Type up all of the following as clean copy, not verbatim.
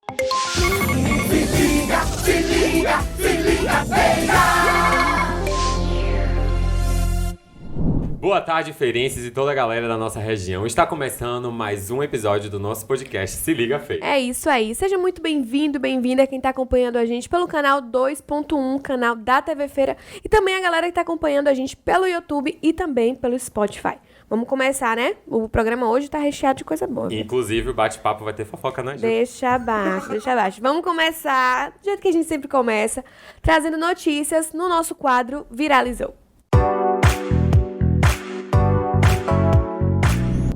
Se liga, feira! Boa tarde, feirenses e toda a galera da nossa região. Está começando mais um episódio do nosso podcast Se Liga Feira. É isso aí. Seja muito bem-vindo, bem-vinda quem está acompanhando a gente pelo canal 2.1, canal da TV Feira, e também a galera que está acompanhando a gente pelo YouTube e também pelo Spotify. Vamos começar, né? O programa hoje tá recheado de coisa boa. Inclusive, o bate-papo vai ter fofoca, né, Ju? Deixa abaixo, deixa abaixo. Vamos começar do jeito que a gente sempre começa, trazendo notícias no nosso quadro Viralizou.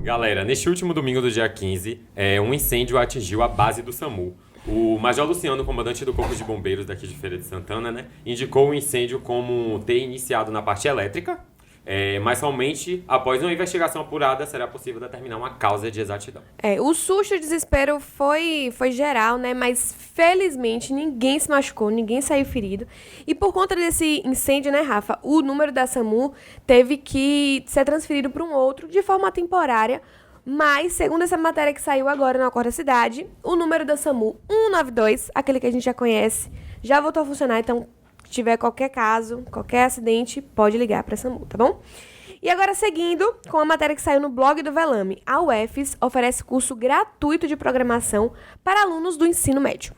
Galera, neste último domingo do dia 15, um incêndio atingiu a base do SAMU. O Major Luciano, comandante do Corpo de Bombeiros daqui de Feira de Santana, né, indicou o incêndio como ter iniciado na parte elétrica, mas somente após uma investigação apurada será possível determinar uma causa de exatidão. O susto e o desespero foi geral, né? Mas felizmente ninguém se machucou, ninguém saiu ferido. E por conta desse incêndio, né, Rafa, o número da SAMU teve que ser transferido para um outro de forma temporária. Mas, segundo essa matéria que saiu agora no Acorda Cidade, o número da SAMU 192, aquele que a gente já conhece, já voltou a funcionar. Então, se tiver qualquer caso, qualquer acidente, pode ligar para a SAMU, tá bom? E agora, seguindo com a matéria que saiu no blog do Velame, a UFES oferece curso gratuito de programação para alunos do ensino médio.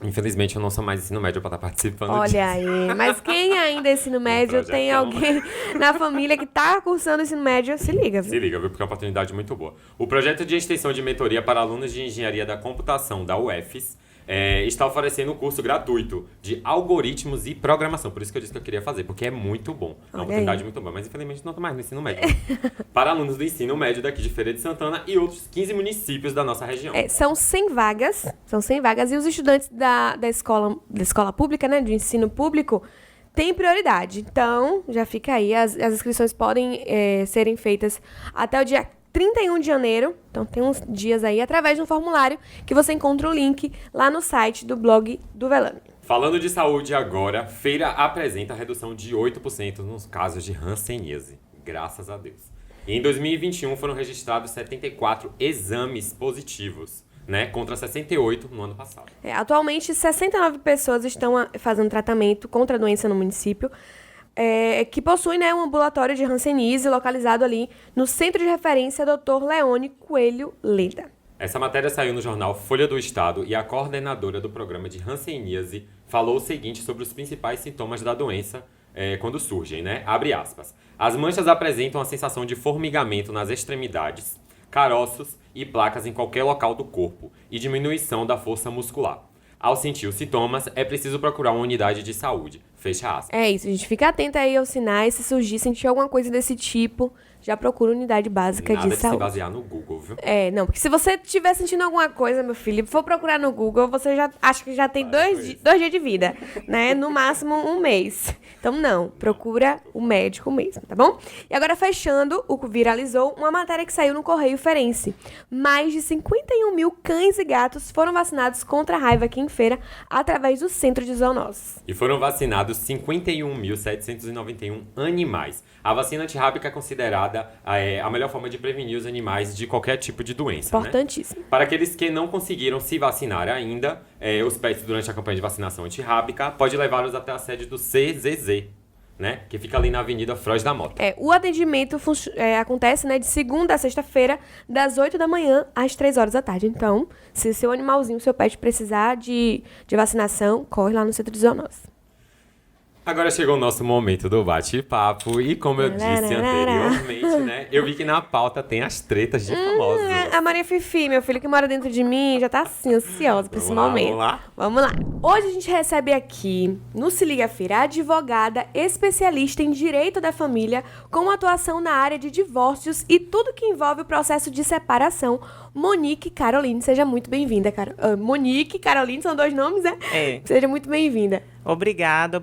Infelizmente, eu não sou mais ensino médio para estar participando disso. Olha aí, mas quem ainda é ensino médio, tem alguém na família que está cursando ensino médio, se liga, viu? Se liga, viu? Porque é uma oportunidade muito boa. O projeto de extensão de mentoria para alunos de engenharia da computação da UFES está oferecendo um curso gratuito de algoritmos e programação. Por isso que eu disse que eu queria fazer, porque é muito bom. É uma oportunidade muito boa, mas infelizmente não estou mais no ensino médio. Para alunos do ensino médio daqui de Feira de Santana e outros 15 municípios da nossa região. São 100 vagas, e os estudantes da escola pública, né, de ensino público, têm prioridade. Então, já fica aí, as inscrições podem serem feitas até o dia 31 de janeiro, então tem uns dias aí, através de um formulário que você encontra o link lá no site do blog do Velame. Falando de saúde agora, Feira apresenta redução de 8% nos casos de hanseníase, graças a Deus. E em 2021 foram registrados 74 exames positivos, né, contra 68 no ano passado. Atualmente, 69 pessoas estão fazendo tratamento contra a doença no município, que possui, né, um ambulatório de hanseníase localizado ali no Centro de Referência Dr. Leone Coelho Leda. Essa matéria saiu no jornal Folha do Estado e a coordenadora do programa de hanseníase falou o seguinte sobre os principais sintomas da doença quando surgem, né? Abre aspas. As manchas apresentam a sensação de formigamento nas extremidades, caroços e placas em qualquer local do corpo e diminuição da força muscular. Ao sentir os sintomas, é preciso procurar uma unidade de saúde. Fecha aspas. É isso, a gente fica atenta aí aos sinais. Se surgir, sentir alguma coisa desse tipo, já procura unidade básica de saúde. Nada de se basear no Google, viu? Não, porque se você estiver sentindo alguma coisa, meu filho, for procurar no Google, você já acha que já tem dois dias de vida, né? No máximo um mês. Então, não, procura o médico mesmo, tá bom? E agora, fechando, o Viralizou, uma matéria que saiu no Correio Feirense. Mais de 51 mil cães e gatos foram vacinados contra a raiva aqui em Feira, através do Centro de Zoonoses. E foram vacinados 51.791 animais. A vacina antirrábica é considerada a melhor forma de prevenir os animais de qualquer tipo de doença. Importantíssimo. Né? Para aqueles que não conseguiram se vacinar ainda, os pets durante a campanha de vacinação antirrábica, pode levá-los até a sede do CZZ, né? Que fica ali na Avenida Froz da Mota. O atendimento acontece, né, de segunda a sexta-feira, das 8 da manhã às 3 horas da tarde. Então, se seu animalzinho, seu pet precisar de vacinação, corre lá no Centro de Zoonoses. Agora chegou o nosso momento do bate-papo e como eu disse anteriormente, né, eu vi que na pauta tem as tretas de famosos. A Maria Fifi, meu filho que mora dentro de mim, já tá assim, ansiosa pra esse momento. Vamos lá? Hoje a gente recebe aqui, no Se Liga Feira, a advogada especialista em direito da família, com atuação na área de divórcios e tudo que envolve o processo de separação, Monique Caroline. Seja muito bem-vinda, Monique Caroline, são dois nomes, né? Seja muito bem-vinda. Obrigada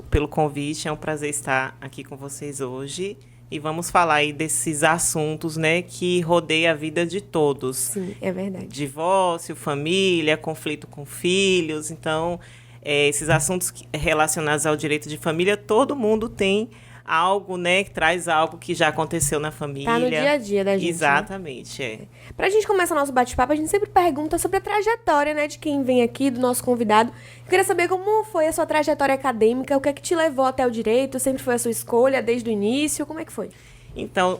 pelo convite, é um prazer estar aqui com vocês hoje. E vamos falar aí desses assuntos, né, que rodeiam a vida de todos. Sim, é verdade. Divórcio, família, conflito com filhos. Então, esses assuntos relacionados ao direito de família, todo mundo tem algo, né, que traz algo que já aconteceu na família. Tá no dia a dia da gente. Exatamente, Pra gente começar o nosso bate-papo, a gente sempre pergunta sobre a trajetória, né, de quem vem aqui, do nosso convidado. Eu queria saber como foi a sua trajetória acadêmica, o que é que te levou até o direito, sempre foi a sua escolha desde o início, como é que foi? Então,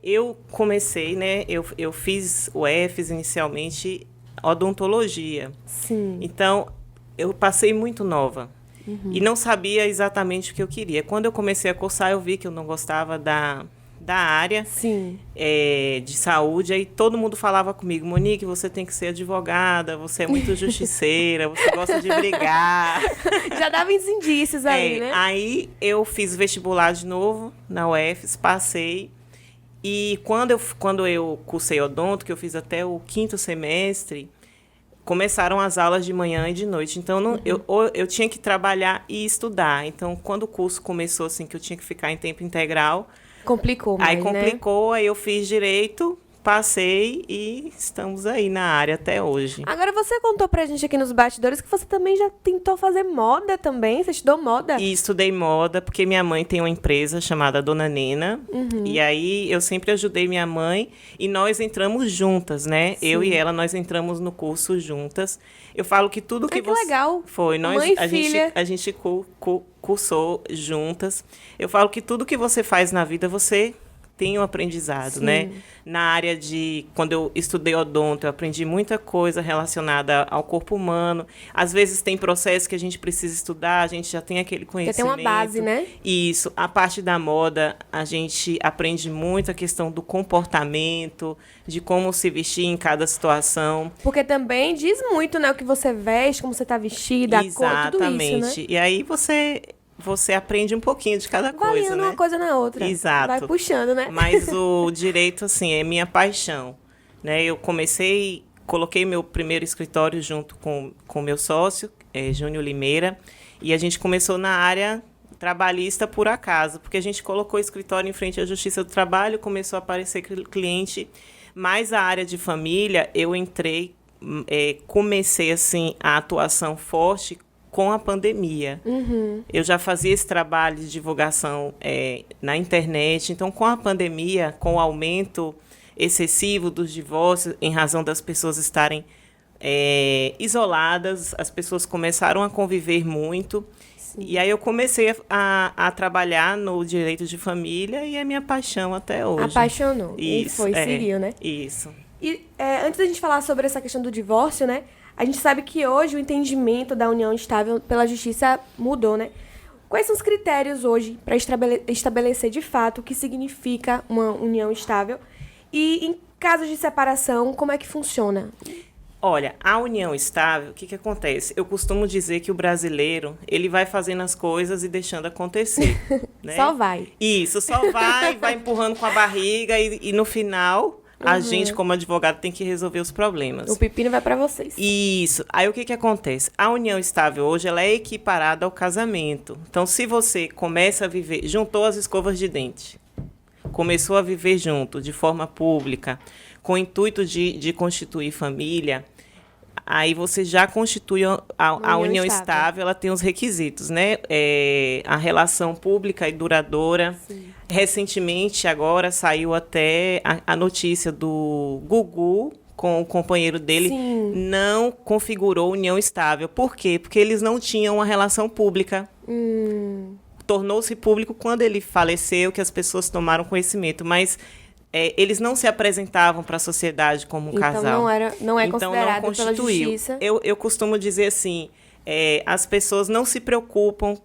eu comecei, né, eu fiz o EFES inicialmente, odontologia. Sim. Então, eu passei muito nova. E não sabia exatamente o que eu queria. Quando eu comecei a cursar, eu vi que eu não gostava da área Sim. de saúde. Aí todo mundo falava comigo, Monique, você tem que ser advogada, você é muito justiceira, você gosta de brigar. Já dava uns indícios aí, né? Aí eu fiz vestibular de novo na UFES, passei. E quando eu cursei odonto, que eu fiz até o 5º semestre, começaram as aulas de manhã e de noite. Então, eu tinha que trabalhar e estudar. Então, quando o curso começou, assim, que eu tinha que ficar em tempo integral... Complicou mais, Aí complicou, aí eu fiz direito, passei e estamos aí na área até hoje. Agora, você contou pra gente aqui nos bastidores que você também já tentou fazer moda também, você estudou moda? E estudei moda, porque minha mãe tem uma empresa chamada Dona Nena, e aí eu sempre ajudei minha mãe, e nós entramos juntas, né? Sim. Eu e ela, nós entramos no curso juntas. Eu falo que tudo que que legal. Foi, Mãe e a filha. gente cursou juntas. Eu falo que tudo que você faz na vida, você tem um aprendizado, Sim. né? Na área quando eu estudei odonto, eu aprendi muita coisa relacionada ao corpo humano. Às vezes tem processos que a gente precisa estudar, a gente já tem aquele conhecimento. Já tem uma base, né? Isso. A parte da moda, a gente aprende muito a questão do comportamento, de como se vestir em cada situação. Porque também diz muito, né, o que você veste, como você tá vestida, a cor, tudo isso, né? E aí você aprende um pouquinho de cada coisa, Variando né? uma coisa na outra. Exato. Vai puxando, né? Mas o direito, assim, é minha paixão, né? Eu coloquei meu primeiro escritório junto com meu sócio, Júnior Limeira, e a gente começou na área trabalhista por acaso, porque a gente colocou o escritório em frente à Justiça do Trabalho, começou a aparecer cliente, mas a área de família, eu entrei, comecei, assim, a atuação forte com a pandemia. Eu já fazia esse trabalho de divulgação na internet. Então, com a pandemia, com o aumento excessivo dos divórcios, em razão das pessoas estarem isoladas, as pessoas começaram a conviver muito. Sim. E aí eu comecei a trabalhar no direito de família e é minha paixão até hoje. Apaixonou. Isso, seguiu, né? Isso. E antes da gente falar sobre essa questão do divórcio, né? A gente sabe que hoje o entendimento da união estável pela justiça mudou, né? Quais são os critérios hoje para estabelecer de fato o que significa uma união estável? E em casos de separação, como é que funciona? Olha, a união estável, o que acontece? Eu costumo dizer que o brasileiro, ele vai fazendo as coisas e deixando acontecer. Né? Só vai. Isso, só vai empurrando com a barriga e no final... A gente, como advogado, tem que resolver os problemas. O pepino vai para vocês. Isso. Aí, o que acontece? A união estável hoje, ela é equiparada ao casamento. Então, se você começa a viver... Juntou as escovas de dente. Começou a viver junto, de forma pública, com o intuito de constituir família... Aí você já constitui a união estável, ela tem os requisitos, né? A relação pública e duradoura. Sim. Recentemente, agora, saiu até a notícia do Gugu, com o companheiro dele, sim, não configurou união estável. Por quê? Porque eles não tinham uma relação pública. Tornou-se público quando ele faleceu, que as pessoas tomaram conhecimento, mas... eles não se apresentavam para a sociedade como um casal. Não é considerado pela justiça. Eu costumo dizer assim, as pessoas não se preocupam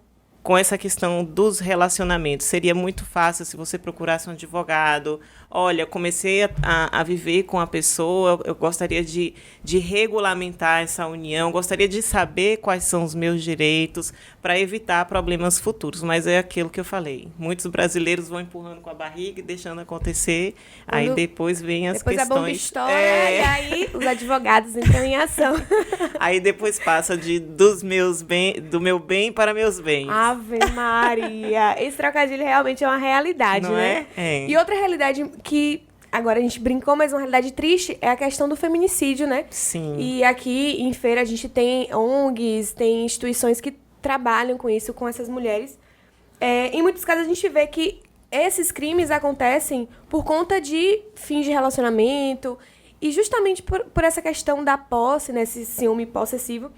com essa questão dos relacionamentos. Seria muito fácil se você procurasse um advogado. Olha, comecei a viver com a pessoa, eu gostaria de regulamentar essa união, gostaria de saber quais são os meus direitos para evitar problemas futuros. Mas é aquilo que eu falei. Muitos brasileiros vão empurrando com a barriga e deixando acontecer. Aí depois vem as questões... Depois a bomba estoura e aí os advogados entram em ação. Aí depois passa do meu bem para meus bens. Ave Maria! Esse trocadilho realmente é uma realidade, não né? É? E outra realidade que agora a gente brincou, mas uma realidade triste é a questão do feminicídio, né? Sim. E aqui em Feira a gente tem ONGs, tem instituições que trabalham com isso, com essas mulheres. Em muitos casos a gente vê que esses crimes acontecem por conta de fins de relacionamento e justamente por essa questão da posse, né, esse ciúme possessivo.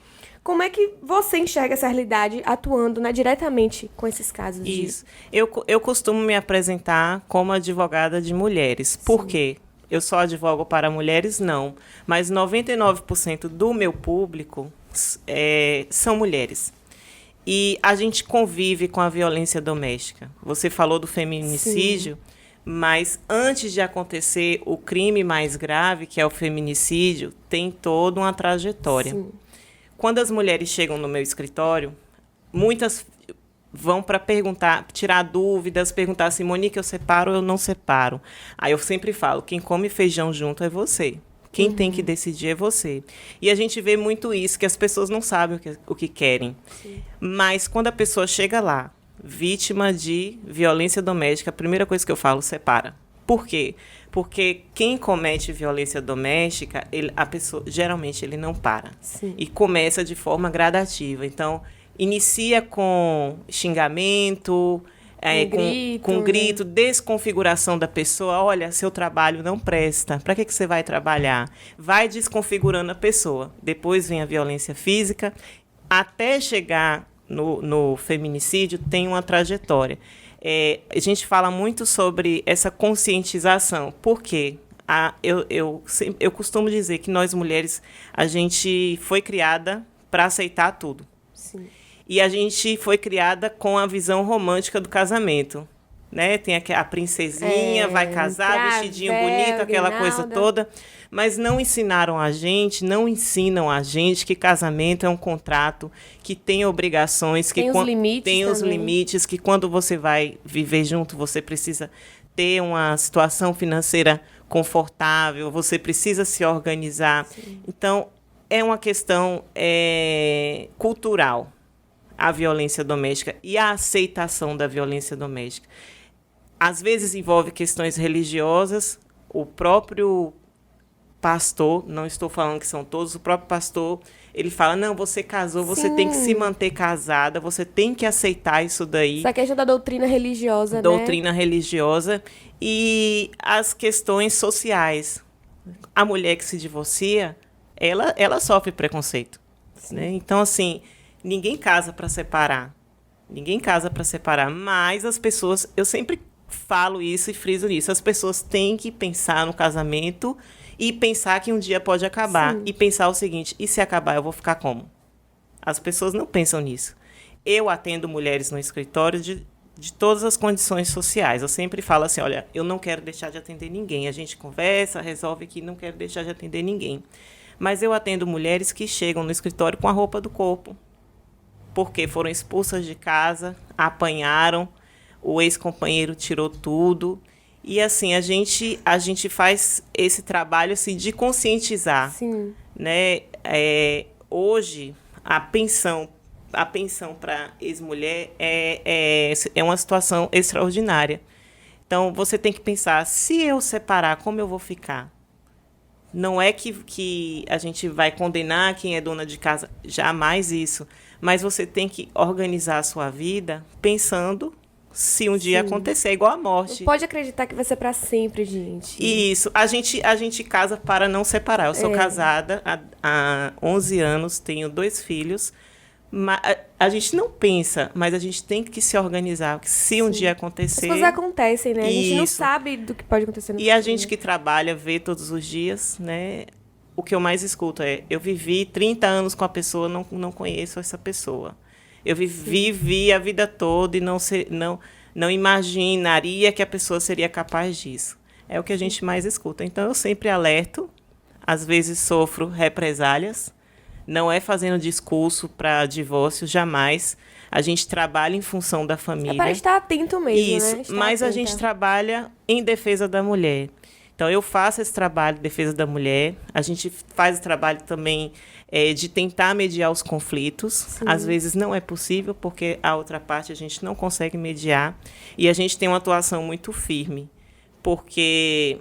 Como é que você enxerga essa realidade atuando, né, diretamente com esses casos? Isso. Eu costumo me apresentar como advogada de mulheres. Por quê? Eu só advogo para mulheres? Não. Mas 99% do meu público são mulheres. E a gente convive com a violência doméstica. Você falou do feminicídio, mas antes de acontecer o crime mais grave, que é o feminicídio, tem toda uma trajetória. Sim. Quando as mulheres chegam no meu escritório, muitas vão para perguntar, tirar dúvidas, perguntar se Monique, eu separo ou eu não separo. Aí eu sempre falo, quem come feijão junto é você. Quem tem que decidir é você. E a gente vê muito isso, que as pessoas não sabem o que querem. Sim. Mas quando a pessoa chega lá, vítima de violência doméstica, a primeira coisa que eu falo, separa. Por quê? Porque quem comete violência doméstica, a pessoa, geralmente, ele não para. Sim. E começa de forma gradativa. Então, inicia com xingamento, com grito, né? Desconfiguração da pessoa. Olha, seu trabalho não presta. Para que você vai trabalhar? Vai desconfigurando a pessoa. Depois vem a violência física. Até chegar no feminicídio, tem uma trajetória. A gente fala muito sobre essa conscientização. Por quê? Eu costumo dizer que nós mulheres, a gente foi criada para aceitar tudo. Sim. E a gente foi criada com a visão romântica do casamento. Né? Tem a princesinha, vai casar, vestidinho bonito, aquela coisa toda. Mas não ensinam a gente que casamento é um contrato, que tem obrigações, que tem os limites, que quando você vai viver junto, você precisa ter uma situação financeira confortável, você precisa se organizar. Sim. Então, é uma questão cultural, a violência doméstica e a aceitação da violência doméstica. Às vezes envolve questões religiosas, o próprio pastor, não estou falando que são todos, o próprio pastor, ele fala, não, você casou, você tem que se manter casada, você tem que aceitar isso daí. Essa questão da doutrina religiosa, Doutrina religiosa e as questões sociais. A mulher que se divorcia, ela sofre preconceito. Né? Então, assim, ninguém casa para separar. Mas as pessoas, eu sempre falo isso e friso nisso, as pessoas têm que pensar no casamento e pensar que um dia pode acabar. Sim. E pensar o seguinte, e se acabar, eu vou ficar como? As pessoas não pensam nisso. Eu atendo mulheres no escritório de todas as condições sociais. Eu sempre falo assim, olha, eu não quero deixar de atender ninguém. A gente conversa, resolve que não quero deixar de atender ninguém. Mas eu atendo mulheres que chegam no escritório com a roupa do corpo. Porque foram expulsas de casa, apanharam, o ex-companheiro tirou tudo. E, assim, a gente faz esse trabalho assim, de conscientizar. Sim. Né? Hoje, a pensão para ex-mulher é uma situação extraordinária. Então, você tem que pensar, se eu separar, como eu vou ficar? Não é que a gente vai condenar quem é dona de casa, jamais isso. Mas você tem que organizar a sua vida pensando se um dia acontecer, igual a morte. Não pode acreditar que vai ser para sempre, gente. Isso. A gente casa para não separar. Eu sou casada há 11 anos, tenho 2 filhos. A gente não pensa, mas a gente tem que se organizar. Se um dia acontecer... As coisas acontecem, né? A gente não sabe do que pode acontecer no futuro. E a gente que trabalha, vê todos os dias, né? O que eu mais escuto eu vivi 30 anos com a pessoa, não conheço essa pessoa. Eu vivi a vida toda e não imaginaria que a pessoa seria capaz disso. É o que a gente mais escuta. Então, eu sempre alerto, às vezes sofro represálias, não é fazendo discurso para divórcio, jamais. A gente trabalha em função da família. É para estar atento mesmo, isso, né? Mas a gente trabalha em defesa da mulher. Então, eu faço esse trabalho de defesa da mulher. A gente faz o trabalho também de tentar mediar os conflitos. Sim. Às vezes não é possível, porque a outra parte a gente não consegue mediar. E a gente tem uma atuação muito firme, porque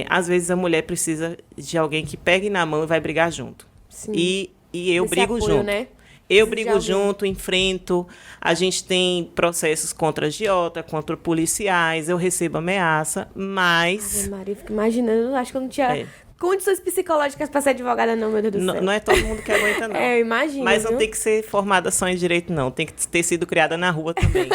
às vezes a mulher precisa de alguém que pegue na mão e vai brigar junto. Sim. E eu esse brigo apoio, junto. Né? Eu De brigo alguém. junto, enfrento. A gente tem processos contra agiota, contra policiais. Eu recebo ameaça, mas Ave Maria, eu fico imaginando, acho que eu não tinha É. condições psicológicas pra ser advogada, não, meu Deus do céu. não é todo mundo que aguenta, não. É, eu imagino. Mas não viu? tem que ser formada só em direito, não. Tem que ter sido criada na rua também.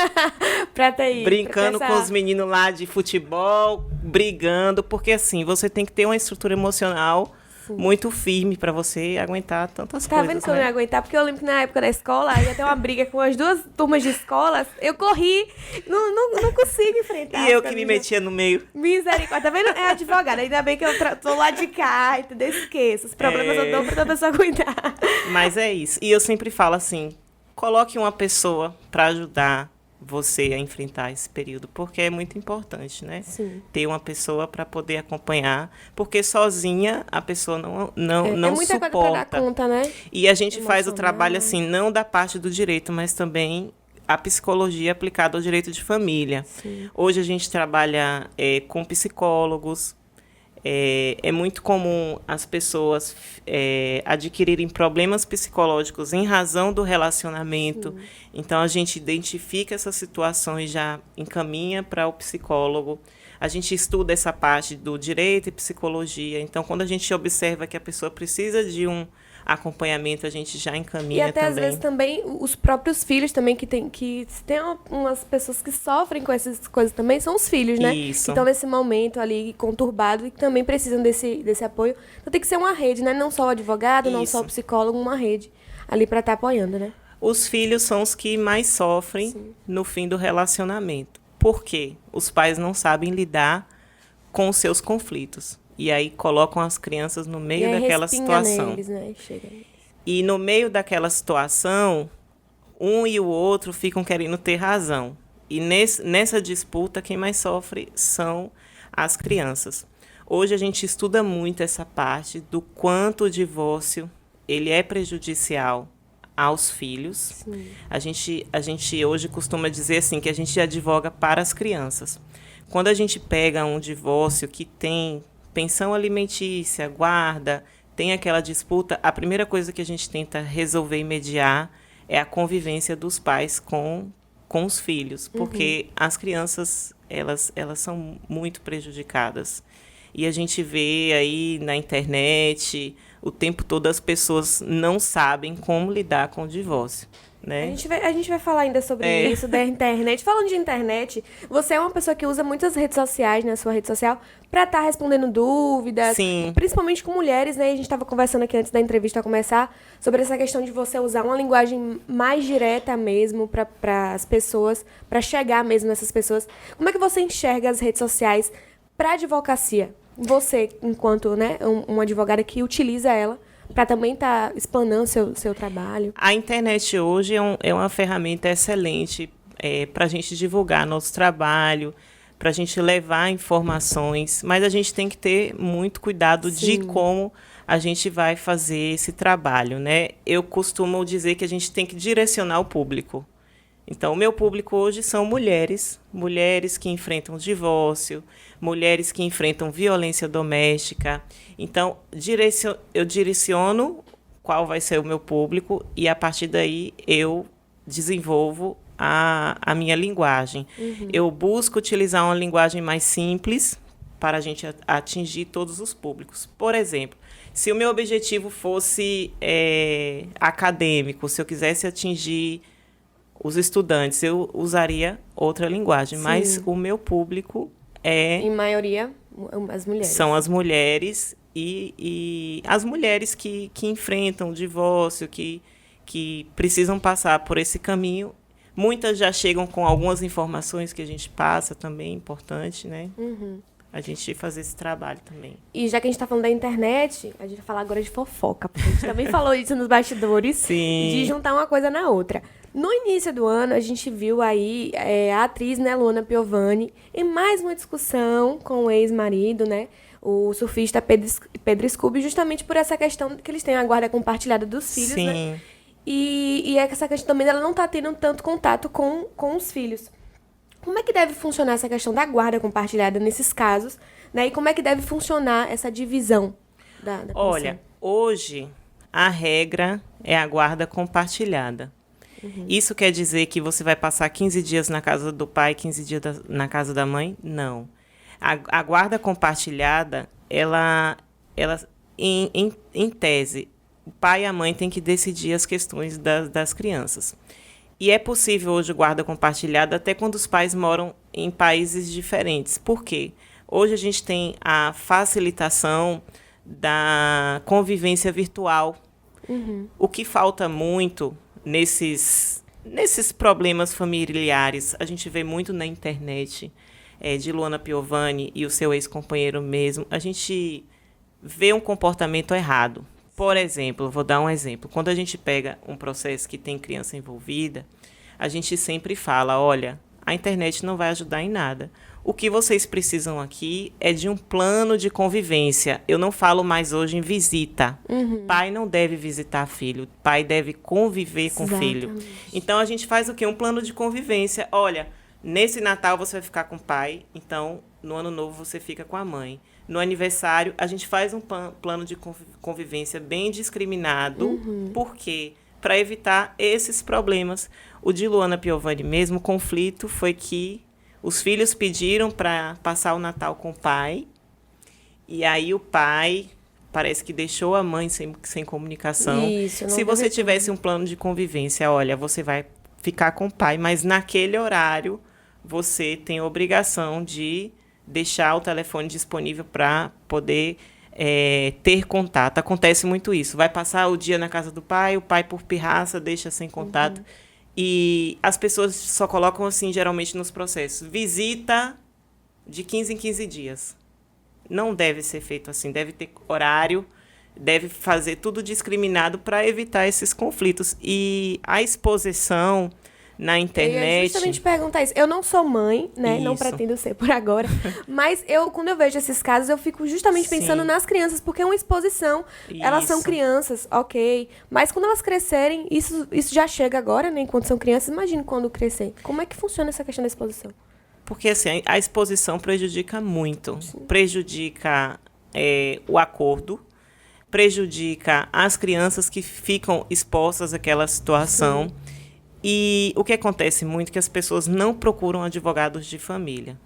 Pra ter aí. Brincando pra com ter os meninos lá de futebol, brigando, porque assim, você tem que ter uma estrutura emocional muito firme pra você aguentar tantas Tá coisas, vendo que eu não ia né? aguentar? Porque eu lembro que na época da escola ia ter uma briga com as duas turmas de escolas. Eu corri, não consigo enfrentar. E eu pra que mim me já- metia no meio. Misericórdia, tá vendo? É advogada. Ainda bem que eu tô lá de cá, entendeu? Esqueço. Os problemas eu dou pra outra pessoa aguentar. Mas é isso. E eu sempre falo assim, coloque uma pessoa pra ajudar você a enfrentar esse período, porque é muito importante, né? Sim. Ter uma pessoa para poder acompanhar, porque sozinha a pessoa não É muita coisa pra dar suporta. conta, né? E a gente faz o Emocional. trabalho assim, não da parte do direito, mas também a psicologia aplicada ao direito de família. Sim. Hoje a gente trabalha com psicólogos. É muito comum as pessoas adquirirem problemas psicológicos em razão do relacionamento. Então, a gente identifica essas situações, já encaminha para o psicólogo. A gente estuda essa parte do direito e psicologia. Então, quando a gente observa que a pessoa precisa de um acompanhamento, a gente já E encaminha até também. às vezes também os próprios filhos também que tem umas pessoas que sofrem com essas coisas também são os filhos, né? Isso. Que estão nesse momento ali conturbado e que também precisam desse apoio. Então tem que ser uma rede, né? Não só o advogado, não só o Isso. psicólogo, uma rede ali pra estar apoiando, né? Os filhos são os que mais sofrem no fim do relacionamento. Por quê? Os pais não sabem lidar com os seus conflitos. E aí colocam as crianças no E meio aí daquela respinga situação. neles, né? Chega. E no meio daquela situação, um e o outro ficam querendo ter razão. E nessa disputa, quem mais sofre são as crianças. Hoje a gente estuda muito essa parte do quanto o divórcio ele é prejudicial aos filhos. Sim. A gente hoje costuma dizer assim que a gente advoga para as crianças. Quando a gente pega um divórcio que tem pensão alimentícia, guarda, tem aquela disputa, a primeira coisa que a gente tenta resolver e mediar é a convivência dos pais com os filhos, porque as crianças elas são muito prejudicadas. E a gente vê aí na internet o tempo todo as pessoas não sabem como lidar com o divórcio, né? A gente vai falar ainda sobre isso da internet. Falando de internet, você é uma pessoa que usa muitas redes sociais, né, sua rede social, pra estar respondendo dúvidas. Sim. Principalmente com mulheres, né? A gente estava conversando aqui antes da entrevista começar sobre essa questão de você usar uma linguagem mais direta mesmo para as pessoas, pra chegar mesmo nessas pessoas. Como é que você enxerga as redes sociais pra advocacia? Você, enquanto, né, uma advogada que utiliza ela para também estar explanando seu trabalho. A internet hoje é uma ferramenta excelente para a gente divulgar nosso trabalho, para a gente levar informações, mas a gente tem que ter muito cuidado de como a gente vai fazer esse trabalho, né? Eu costumo dizer que a gente tem que direcionar o público. Então, o meu público hoje são mulheres que enfrentam divórcio, mulheres que enfrentam violência doméstica. Então, eu direciono qual vai ser o meu público e, a partir daí, eu desenvolvo a minha linguagem. Eu busco utilizar uma linguagem mais simples para a gente atingir todos os públicos. Por exemplo, se o meu objetivo fosse acadêmico, se eu quisesse atingir os estudantes, eu usaria outra linguagem, mas o meu público Em maioria, as mulheres. são as mulheres e as mulheres que enfrentam o divórcio, que precisam passar por esse caminho. Muitas já chegam com algumas informações que a gente passa também, importante, né? A gente fazer esse trabalho também. E já que a gente tá falando da internet, a gente vai falar agora de fofoca, porque a gente também falou isso nos bastidores, Sim. de juntar uma coisa na outra. No início do ano, a gente viu aí a atriz, né, Luana Piovani, em mais uma discussão com o ex-marido, né, o surfista Pedro Scooby, justamente por essa questão que eles têm a guarda compartilhada dos filhos, Sim. né? E essa questão também dela não tá tendo tanto contato com os filhos. Como é que deve funcionar essa questão da guarda compartilhada nesses casos, né? E como é que deve funcionar essa divisão da Olha, hoje a regra é a guarda compartilhada. Isso quer dizer que você vai passar 15 dias na casa do pai, 15 dias na casa da mãe? Não. A guarda compartilhada, ela em tese, o pai e a mãe têm que decidir as questões das crianças. E é possível hoje guarda compartilhada até quando os pais moram em países diferentes. Por quê? Hoje a gente tem a facilitação da convivência virtual. O que falta muito nesses problemas familiares, a gente vê muito na internet, de Luana Piovani e o seu ex-companheiro mesmo, a gente vê um comportamento errado. Por exemplo, vou dar um exemplo. Quando a gente pega um processo que tem criança envolvida, a gente sempre fala, olha, a internet não vai ajudar em nada. O que vocês precisam aqui é de um plano de convivência. Eu não falo mais hoje em visita. Pai não deve visitar filho. Pai deve conviver com filho. Então, a gente faz o quê? Um plano de convivência. Olha, nesse Natal você vai ficar com o pai, então, no Ano Novo você fica com a mãe. No aniversário, a gente faz um plano de convivência bem discriminado. Por quê? Para evitar esses problemas. O de Luana Piovani mesmo, o conflito foi que os filhos pediram para passar o Natal com o pai, e aí o pai parece que deixou a mãe sem comunicação. Isso, se você tivesse um plano de convivência, olha, você vai ficar com o pai, mas naquele horário você tem a obrigação de deixar o telefone disponível para poder ter contato. Acontece muito isso. Vai passar o dia na casa do pai, o pai por pirraça deixa sem contato. E as pessoas só colocam assim, geralmente, nos processos. Visita de 15 em 15 dias. Não deve ser feito assim. Deve ter horário, deve fazer tudo discriminado para evitar esses conflitos. E a exposição na internet... Eu ia justamente perguntar isso. Eu não sou mãe, né? Não pretendo ser por agora. Mas quando eu vejo esses casos, eu fico justamente pensando nas crianças, porque é uma exposição. Elas são crianças, ok. Mas quando elas crescerem, isso já chega agora, né? Enquanto são crianças, imagine quando crescer. Como é que funciona essa questão da exposição? Porque assim, a exposição prejudica muito. Prejudica o acordo, prejudica as crianças que ficam expostas àquela situação. E o que acontece muito é que as pessoas não procuram advogados de família.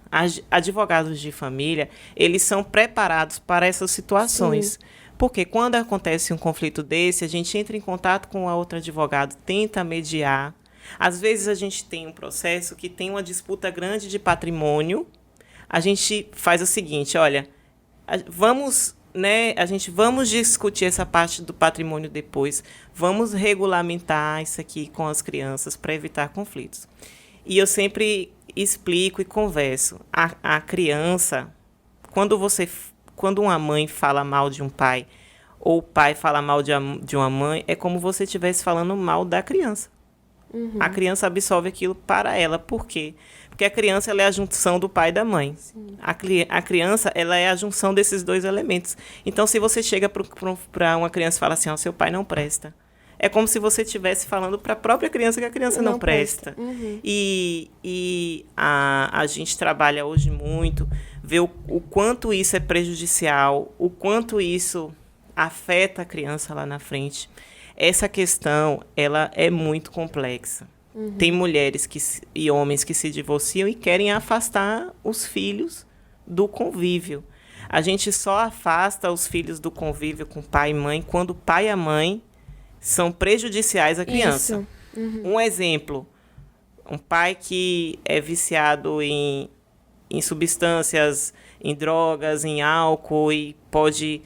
Advogados de família, eles são preparados para essas situações. Porque quando acontece um conflito desse, a gente entra em contato com a outra advogado, tenta mediar. Às vezes a gente tem um processo que tem uma disputa grande de patrimônio. A gente faz o seguinte, olha, vamos discutir essa parte do patrimônio depois. Vamos regulamentar isso aqui com as crianças para evitar conflitos. E eu sempre explico e converso. A criança, quando uma mãe fala mal de um pai, ou o pai fala mal de uma mãe, é como você estivesse falando mal da criança. A criança absorve aquilo para ela. Por quê? Porque a criança ela é a junção do pai e da mãe. A criança ela é a junção desses dois elementos. Então, se você chega para uma criança e fala assim, seu pai não presta, é como se você estivesse falando para a própria criança que a criança não presta. E a gente trabalha hoje muito, vê o quanto isso é prejudicial, o quanto isso afeta a criança lá na frente. Essa questão, ela é muito complexa. Tem mulheres e homens que se divorciam e querem afastar os filhos do convívio. A gente só afasta os filhos do convívio com pai e mãe quando o pai e a mãe são prejudiciais à criança. Um exemplo, um pai que é viciado em substâncias, em drogas, em álcool e pode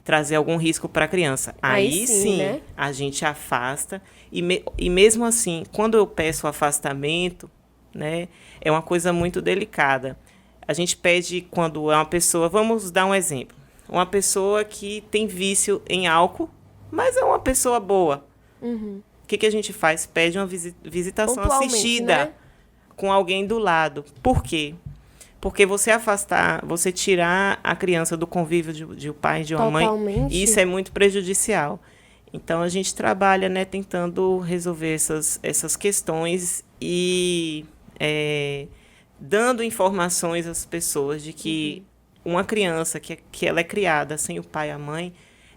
trazer algum risco para a criança. Aí sim, né? A gente afasta. E mesmo assim, quando eu peço afastamento, né, é uma coisa muito delicada. A gente pede quando é uma pessoa... Vamos dar um exemplo. Uma pessoa que tem vício em álcool, mas é uma pessoa boa. O que a gente faz? Pede uma visitação assistida, né? Com alguém do lado. Por quê? Porque você tirar a criança do convívio de um pai e de uma mãe, isso é muito prejudicial. Então, a gente trabalha, né, tentando resolver essas questões e dando informações às pessoas de que uma criança que ela é criada sem o pai e a mãe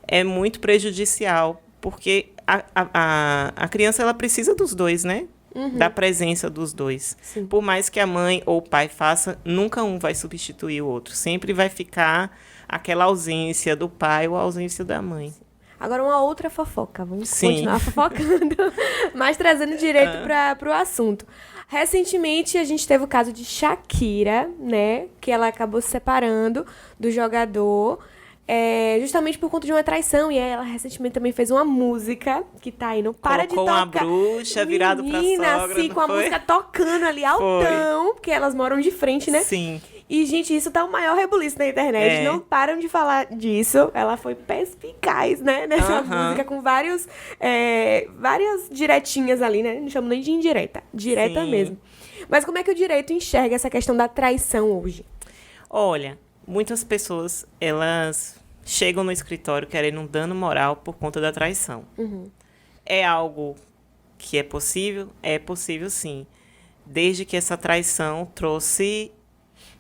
é muito prejudicial porque a criança ela precisa dos dois, né? Da presença dos dois. Sim. Por mais que a mãe ou o pai faça, nunca um vai substituir o outro. Sempre vai ficar aquela ausência do pai ou a ausência da mãe. Agora, uma outra fofoca. Vamos Sim. continuar fofocando, mas trazendo direito para o assunto. Recentemente, a gente teve o caso de Shakira, né? Que ela acabou se separando do jogador, justamente por conta de uma traição. E aí ela recentemente também fez uma música que tá aí, não para Colocou de tocar. uma bruxa virado pra Menina, sogra, assim, não com a foi? música tocando ali altão, porque elas moram de frente, né? Sim. E, gente, isso tá o maior rebuliço na internet. É. Não param de falar disso. Ela foi perspicaz, né? Nessa música, com várias diretinhas ali, né? Não chamo nem de indireta. Direta Sim. mesmo. Mas como é que o direito enxerga essa questão da traição hoje? Olha, muitas pessoas, elas chegam no escritório querendo um dano moral por conta da traição. É algo que é possível? É possível, sim. Desde que essa traição trouxe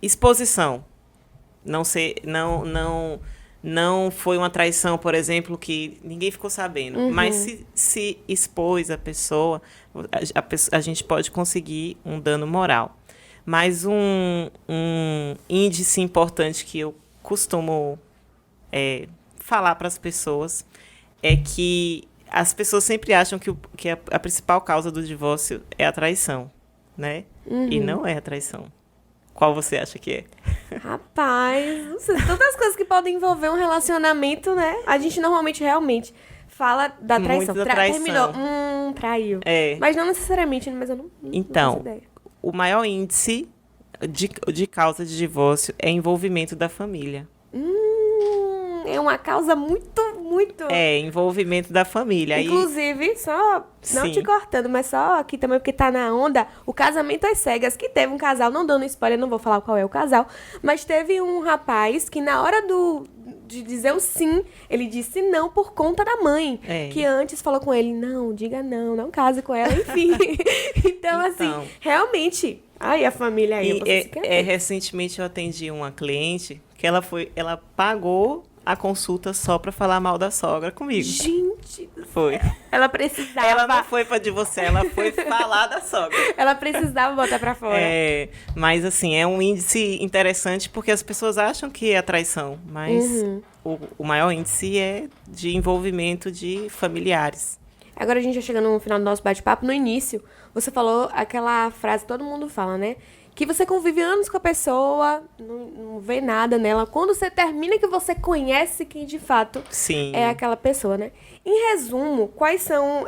exposição. Não foi uma traição, por exemplo, que ninguém ficou sabendo. Mas se expôs a pessoa, a gente pode conseguir um dano moral. Mas um índice importante que eu costumo falar para as pessoas é que as pessoas sempre acham que a principal causa do divórcio é a traição, né? E não é a traição. Qual você acha que é? Rapaz, não sei, tantas coisas que podem envolver um relacionamento, né? A gente normalmente realmente fala da traição. Muito da traição. Terminou, traiu. É. Mas não necessariamente, mas eu não Então, faço ideia. o maior índice de causa de divórcio é envolvimento da família. É uma causa muito. É, envolvimento da família. Aí, Inclusive, só, não Sim. te cortando, mas só aqui também, porque tá na onda, o Casamento às Cegas, que teve um casal, não dando spoiler, não vou falar qual é o casal, mas teve um rapaz que na hora de dizer o sim, ele disse não por conta da mãe, que antes falou com ele, não, diga não case com ela, enfim. Então, assim, realmente, ai, a família aí, eu posso ficar recentemente eu atendi uma cliente que ela pagou a consulta só pra falar mal da sogra comigo. Gente, Foi. ela precisava. Ela não foi pra divorciar, ela foi falar da sogra. Ela precisava botar pra fora. Mas, assim, é um índice interessante porque as pessoas acham que é traição, mas o maior índice é de envolvimento de familiares. Agora a gente já chegando no final do nosso bate-papo. No início, você falou aquela frase que todo mundo fala, né? Que você convive anos com a pessoa, não vê nada nela. Quando você termina, que você conhece quem de fato Sim. é aquela pessoa, né? Em resumo, quais são...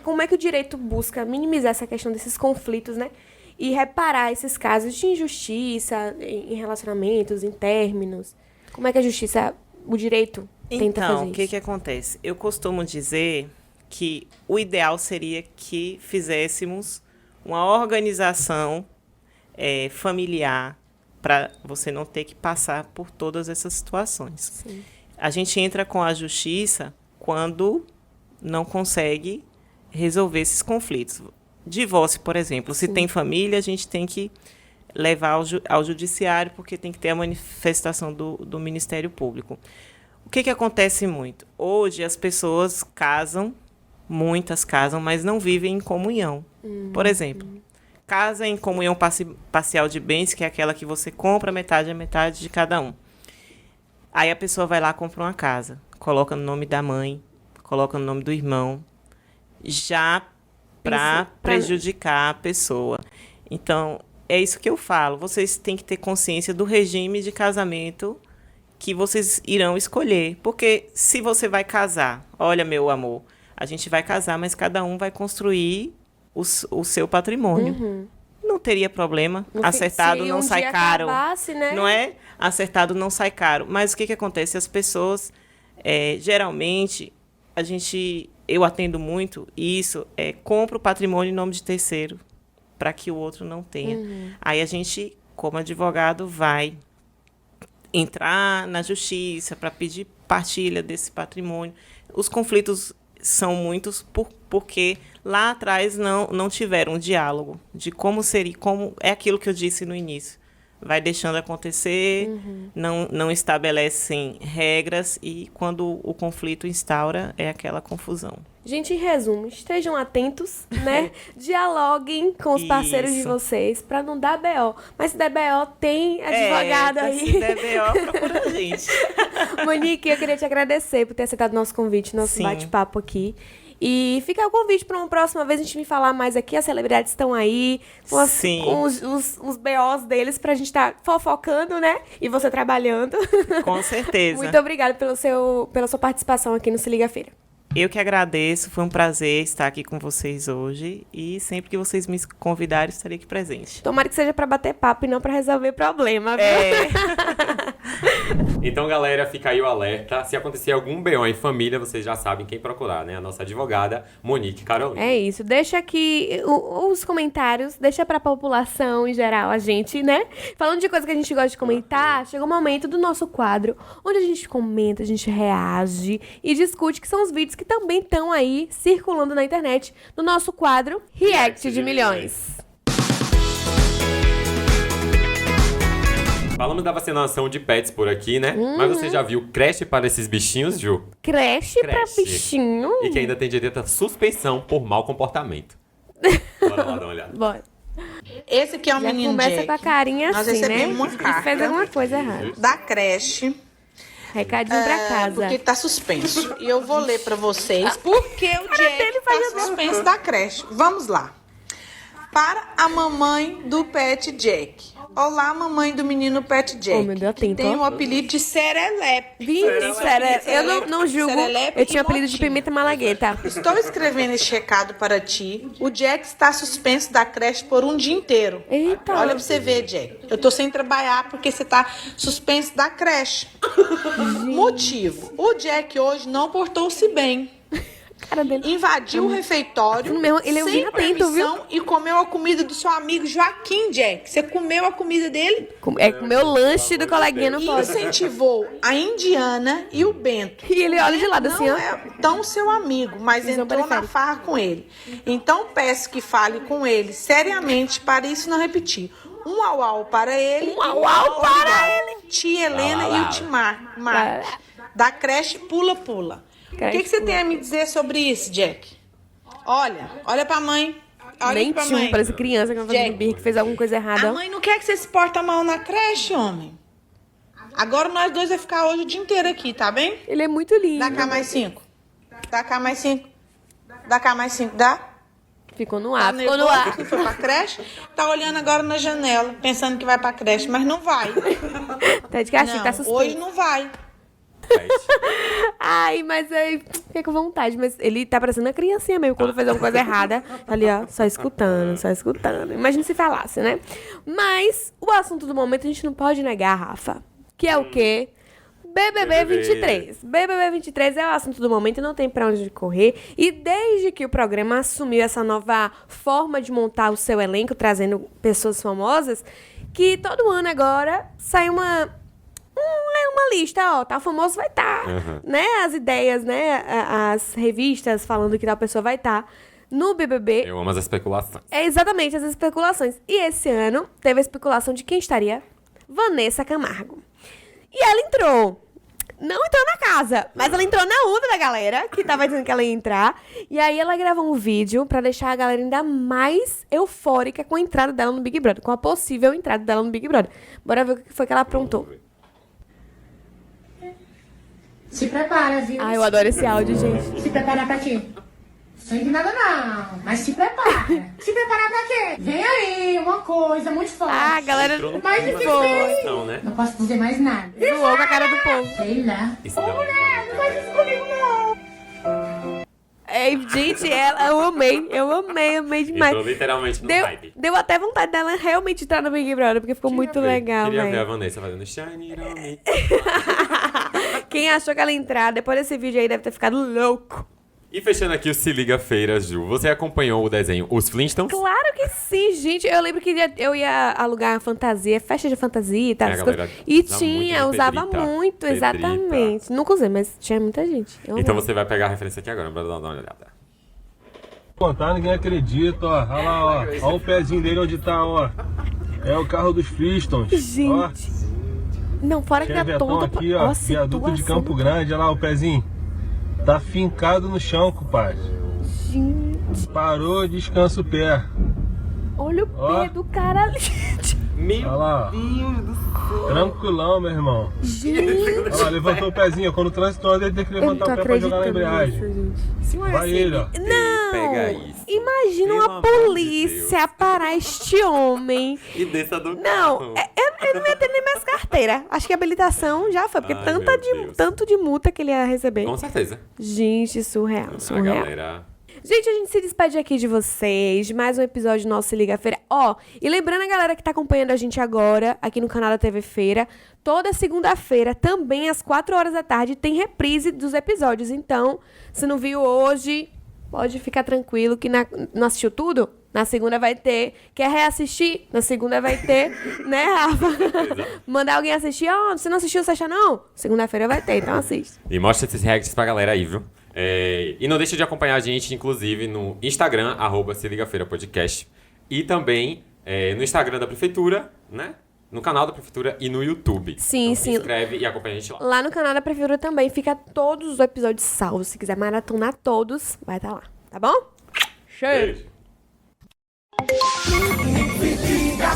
como é que o direito busca minimizar essa questão desses conflitos, né? E reparar esses casos de injustiça em relacionamentos, em términos. Como é que o direito tenta fazer Então, isso? o que acontece? Eu costumo dizer que o ideal seria que fizéssemos uma organização familiar para você não ter que passar por todas essas situações. Sim. A gente entra com a justiça quando não consegue resolver esses conflitos. Divórcio, por exemplo. Se tem família, a gente tem que levar ao judiciário porque tem que ter a manifestação do Ministério Público. O que acontece muito? Hoje as pessoas casam, muitas casam, mas não vivem em comunhão. Por exemplo, casa em comunhão parcial de bens, que é aquela que você compra metade a metade de cada um. Aí a pessoa vai lá e compra uma casa, coloca no nome da mãe, coloca no nome do irmão, já para prejudicar a pessoa. Então, é isso que eu falo. Vocês têm que ter consciência do regime de casamento que vocês irão escolher. Porque se você vai casar, olha, meu amor, a gente vai casar, mas cada um vai construir o seu patrimônio. Não teria problema. Acertado não sai caro. Acabasse, né? Não é? Acertado não sai caro. Mas o que acontece? As pessoas, geralmente, eu atendo muito isso, compra o patrimônio em nome de terceiro, para que o outro não tenha. Aí a gente, como advogado, vai entrar na justiça para pedir partilha desse patrimônio. Os conflitos são muitos porque lá atrás não tiveram um diálogo de como seria, como é aquilo que eu disse no início. vai deixando acontecer, não estabelecem regras e quando o conflito instaura é aquela confusão. Gente, em resumo, estejam atentos, né? Dialoguem com os parceiros de Isso. vocês pra não dar BO. Mas se der BO, tem advogado aí. Se der BO, procura a gente. Monique, eu queria te agradecer por ter aceitado o nosso convite, nosso Sim. bate-papo aqui. E fica o convite para uma próxima vez a gente vir falar mais aqui. As celebridades estão aí, Sim. com os BOs deles, pra gente estar fofocando, né? E você trabalhando. Com certeza. Muito obrigada pela sua participação aqui no Se Liga Feira. Eu que agradeço, foi um prazer estar aqui com vocês hoje e sempre que vocês me convidarem, estarei aqui presente. Tomara que seja para bater papo e não para resolver problema, viu? Então, galera, fica aí o alerta. Se acontecer algum BO em família, vocês já sabem quem procurar, né? A nossa advogada, Monique Carolina. É isso. Deixa aqui os comentários, deixa pra população em geral, a gente, né? Falando de coisa que a gente gosta de comentar, chegou o momento do nosso quadro, onde a gente comenta, a gente reage e discute, que são os vídeos que também estão aí circulando na internet, no nosso quadro React de Milhões. Falamos da vacinação de pets por aqui, né? Mas você já viu creche para esses bichinhos, Ju? Creche pra Creche. bichinho. E que ainda tem direito a suspensão por mau comportamento. Bora lá dar uma olhada. Bora. Esse aqui é o Já menino começa Jack. com a carinha Nós assim, né? recebemos uma Ele carta fez alguma coisa errada. da creche. Recadinho pra casa. Porque tá suspenso. E eu vou ler pra vocês porque o Jack tá suspenso da creche. Vamos lá. Para a mamãe do Pet Jack. Olá, mamãe do menino Pet Jack. Oh, meu Deus, que atento, tem ó. o apelido de Serelepe. Vixe, sério, eu não julgo. Serelepe Eu tinha e apelido de Motinha. Pimenta Malagueta. Estou escrevendo este recado para ti. O Jack está suspenso da creche por um dia inteiro. Eita. Olha pra você ver, Jack. Eu tô sem trabalhar porque você tá suspenso da creche. Motivo. O Jack hoje não portou-se bem. Cara dele. Invadiu o refeitório Ele é um sem vinho atento, viu? permissão e comeu a comida do seu amigo Joaquim, Jack. Você comeu a comida dele? É comer o lanche do coleguinha no E pode. incentivou a Indiana e o Bento. E ele olha de lado assim, Não ó. é tão seu amigo, mas Visão entrou na periférica. farra com ele. Então peço que fale com ele seriamente para isso não repetir. Um au-au para ele. Um au-au para obrigado. Tia Helena Au, e au. o Timar, da creche Pula Pula. O que você tem a me dizer sobre isso, Jack? Olha pra mãe. Olha Nem pra tinha, mãe. parece criança que vai fazer Jack. birra, que fez alguma coisa errada. A ó. mãe não quer que você se porta mal na creche, homem. Agora nós dois vamos ficar hoje o dia inteiro aqui, tá bem? Ele é muito lindo. Dá cá mais 5. Dá cá mais 5. Dá cá mais 5, dá? Ficou no Tá ar, ficou no nervoso ar. que foi pra creche? Tá olhando agora na janela, pensando que vai pra creche, mas não vai. Tá de castigo, tá Não, suspenso. hoje não vai. Ai, mas aí fiquei com vontade. Mas ele tá parecendo uma criancinha mesmo. Quando fez alguma coisa errada, tá ali, ó, só escutando, só escutando. Imagina se falasse, né? Mas o assunto do momento a gente não pode negar, Rafa. Que é o quê? BBB 23. BBB 23 é o assunto do momento e não tem pra onde correr. E desde que o programa assumiu essa nova forma de montar o seu elenco, trazendo pessoas famosas, que todo ano agora sai uma lista, ó, tal famoso vai estar, né? As ideias, né? As revistas falando que tal pessoa vai estar no BBB. Eu amo as especulações. É exatamente as especulações. E esse ano teve a especulação de quem estaria? Vanessa Camargo. E ela entrou. Não entrou na casa, mas ela entrou na onda da galera, que tava dizendo que ela ia entrar. E aí ela gravou um vídeo pra deixar a galera ainda mais eufórica com a entrada dela no Big Brother, com a possível entrada dela no Big Brother. Bora ver o que foi que ela aprontou. Se prepara, viu? Ai, eu adoro esse áudio, gente. Se prepara pra quê? Sem de nada não, mas se prepara. Se preparar pra quê? Vem aí, uma coisa muito forte. Ah, a galera Entrou no Mas clima que da foi? especulação, né? Não posso dizer mais nada. zoou com a cara do povo. Sei lá. Isso dá Não faz isso comigo não. É, gente, eu amei demais. Entrou literalmente no Deu, hype. deu até vontade dela realmente entrar no Big Brother, porque ficou muito legal, Queria ver a velho. Vanessa fazendo Shine on me. Quem achou que ela ia entrar, depois desse vídeo aí, deve ter ficado louco. E fechando aqui o Se Liga Feira, Ju. Você acompanhou o desenho Os Flintstones? Claro que sim, gente. Eu lembro que eu ia alugar fantasia, festa de fantasia e tal. É, a essas galera coisas. E usa tinha, muito, né? usava Pedrita. muito, Pedrita. exatamente. Nunca usei, mas tinha muita gente. Eu Então amava. você vai pegar a referência aqui agora, pra dar uma olhada. Contar, ninguém acredita, ó. Olha lá, ó. Olha o pezinho dele onde tá, ó. É o carro dos Flintstones. Gente. Não, fora que tá Chevetão todo... aqui, ó. Viaduto de Campo Grande. Olha lá o pezinho. Tá fincado no chão, compadre. Gente, Parou, descansa o pé. olha o Ó. pé do cara ali. Meu Olha lá. Deus do céu. Tranquilão, meu irmão. Gente, Olha lá, levantou o pezinho. Quando o trânsito anda, ele tem que eu não levantar tô o pé pra jogar na acreditando nisso, embreagem. gente. Vai ele, ó. Não! Pega isso. Imagina Pelo uma amor de polícia parar este homem. E desça do Não, carro. eu não ia ter nem mais carteira. Acho que a habilitação já foi, porque Ai, meu Deus. tanto de multa que ele ia receber. Com certeza. Gente, surreal, A surreal. galera... Gente, a gente se despede aqui de vocês, de mais um episódio do nosso Se Liga Feira. Ó, e lembrando a galera que tá acompanhando a gente agora, aqui no canal da TV Feira, toda segunda-feira, também às 4 horas da tarde, tem reprise dos episódios. Então, se não viu hoje, pode ficar tranquilo que não assistiu tudo? Na segunda vai ter. Quer reassistir? Na segunda vai ter, né, Rafa? Mandar alguém assistir. Ó, você não assistiu, você acha não? Segunda-feira vai ter, então assiste. E mostra esses reacts pra galera aí, viu? E não deixa de acompanhar a gente, inclusive, no Instagram, @SeLigaFeiraPodcast. E também no Instagram da Prefeitura, né? No canal da Prefeitura e no YouTube. Sim, então, sim. Se inscreve e acompanha a gente lá. Lá no canal da Prefeitura também fica todos os episódios salvos. Se quiser maratonar todos, vai estar lá. Tá bom? Cheiro! Beijo. Se liga,